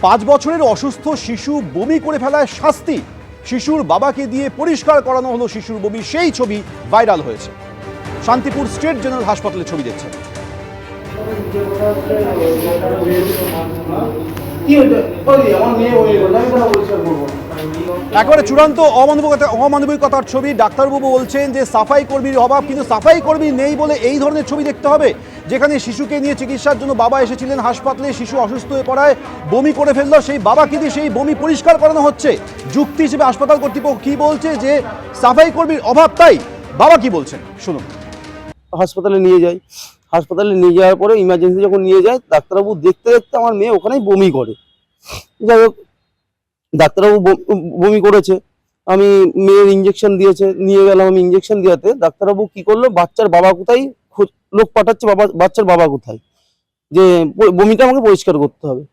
5 বছরের অসুস্থ শিশু বমি করে ফেলায় শাস্তি, শিশুর বাবাকে দিয়ে পরিষ্কার করানো হলো শিশুর বমি, সেই ছবি ভাইরাল হয়েছে। শান্তিপুর স্টেট জেনারেল হাসপাতালের ছবি দেখছেন। একেবারে চূড়ান্ত অমানবিকতার ছবি। ডাক্তারবাবু বলছেন যে সাফাই কর্মীর অভাব, কিন্তু সাফাই কর্মী নেই বলে এই ধরনের ছবি দেখতে হবে, যেখানে শিশুকে নিয়ে চিকিৎসার জন্য বাবা এসেছিলেন হাসপাতালে, শিশু অসুস্থ হয়ে পড়ায় বমি করে ফেললো, সেই বাবাকে দিয়ে সেই বমি পরিষ্কার করানো হচ্ছে। যুক্তি হিসেবে হাসপাতাল কর্তৃপক্ষ কি বলছে যে সাফাই কর্মীর অভাব, তাই বাবা কি বলছেন শুনুন। হাসপাতালে নিয়ে যাই, হাসপাতালে নিয়ে যাওয়ার পরে ইমার্জেন্সি যখন নিয়ে যায়, ডাক্তারবাবু দেখতে দেখতে আমার মেয়ে ওখানেই বমি করে। যাই হোক, ডাক্তারবাবু বমি করেছে, আমি মেয়ের ইঞ্জেকশন দিয়েছে, নিয়ে গেলাম আমি ইঞ্জেকশন দেওয়াতে। ডাক্তারবাবু কি করলো, বাচ্চার বাবা কোথায় লোক পাঠাচ্ছে, বাচ্চার বাবা কোথায়, যে বমিটা আমাকে পরিষ্কার করতে হবে।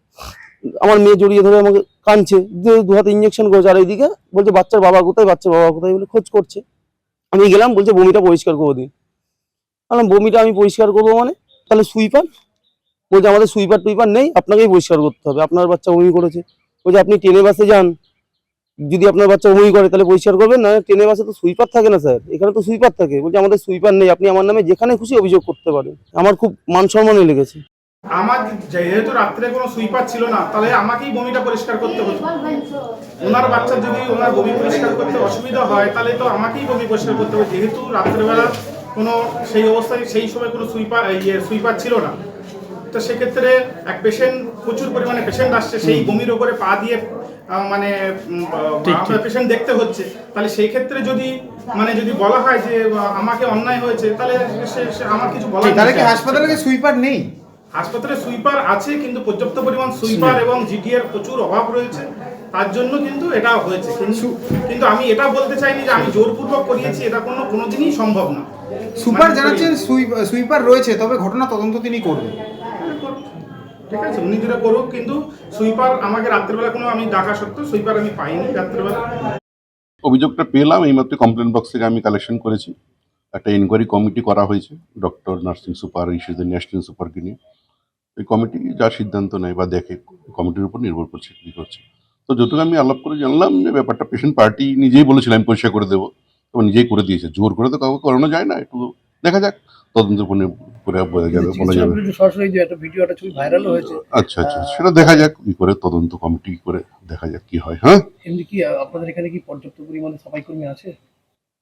আমার মেয়ে জড়িয়ে ধরে আমাকে কাঁদছে, যে 2 হাতে ইঞ্জেকশন করেছে, আর এইদিকে বলছে বাচ্চার বাবা কোথায়, বাচ্চার বাবা কোথায় বলে খোঁজ করছে। আমি গেলাম, বলছে বমিটা পরিষ্কার করে দিন। বললাম বমিটা আমি পরিষ্কার করবো মানে? তাহলে সুইপার? বলছে আমাদের সুইপার টুইপার নেই, আপনাকেই পরিষ্কার করতে হবে, আপনার বাচ্চা বমি করেছে। বলছে আপনি ট্রেনে বাসে যান, যদি আপনার বাচ্চা বমি করে তাহলে পরিষ্কার করবেন, না ট্রেনে বাসে তো সুইপার থাকে না স্যার, এখানে তো সুইপার থাকে। বলছে আমাদের সুইপার নেই, আপনি আমার নামে যেখানে খুশি অভিযোগ করতে পারেন। আমার খুব মান সম্মানে লেগেছে। আমার যেহেতু রাত্রে কোনো সুইপার ছিল না, তাহলে আমাকেই বমিটা পরিষ্কার করতে হতো। ওনার বাচ্চার যদি ওনার বমি পরিষ্কার করতে অসুবিধা হয়, তাহলে তো আমাকেই বমি পরিষ্কার করতে হবে, যেহেতু রাত্রেবেলা কোনো সেই অবস্থায় সেই সময় কোনো সুইপার ছিল না। তো সেক্ষেত্রে এক পেশেন্ট, প্রচুর পরিমাণে পেশেন্ট আসছে, সেই বমির ওপরে পা দিয়ে মানে পেশেন্ট দেখতে হচ্ছে। তাহলে সেই ক্ষেত্রে যদি যদি বলা হয় যে আমাকে অন্যায় হয়েছে, তাহলে আমার কিছু বলার নেই। তাহলে কি হাসপাতালে কি সুইপার নেই? হাসপাতালে সুইপার আছে, কিন্তু পর্যাপ্ত পরিমাণ সুইপার এবং জিডিএর প্রচুর অভাব রয়েছে, তার জন্য কিন্তু এটা হয়েছে। কিন্তু আমি এটা বলতে চাইনি যে আমি জোরপূর্বক করিয়েছি, এটা কোনোদিনই সম্ভব না। সুপার জানাচ্ছেন সুইপার রয়েছে, তবে ঘটনা তদন্ত তিনি করবেন। ঠিক আছে, উনি যেটা করুক, কিন্তু সুইপার আমাকে রাত্রেবেলা আমি ডাকা সত্ত্বেও সুইপার আমি পাইনি রাত্রেবেলা। অভিযোগটা পেলাম এইমাত্র, কমপ্লেন বক্স থেকে আমি কালেকশন করেছি। একটা ইনকোয়ারি কমিটি করা হয়েছে, ডক্টর, নার্সিং সুপার, ইস্যুদের ন্যাশনাল সুপারকে নিয়ে। এই কমিটি যা সিদ্ধান্ত নেয় বা দেখে, কমিটির উপর নির্ভর করছে কী করছে। তো যতটুকু আমি আলাপ করে জানলাম যে ব্যাপারটা পেশেন্ট পার্টি নিজেই বলেছিল আমি পরিষ্কার করে দেবো, তো নিজেই করে দিয়েছে। জোর করে তো কাউকে করানো যায় না, একটু দেখা যাক, তদন্ত করে বোঝা যাবে, বলা যাবে। আচ্ছা আচ্ছা, সেটা দেখা যাক, কি করে তদন্ত কমিটি করে দেখা যাক কি হয়। হ্যাঁ, এমনি কি আপনাদের এখানে কি পর্যাপ্ত পরিমাণে সাফাই কর্মী আছে?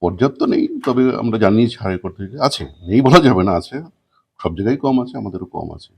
পর্যাপ্ত নেই, তবে আমরা জানিয়েছি হারে করতে আছে, নেই বলা যাবে না, আছে। সব জায়গায় কম আছে, আমাদেরও কম আছে।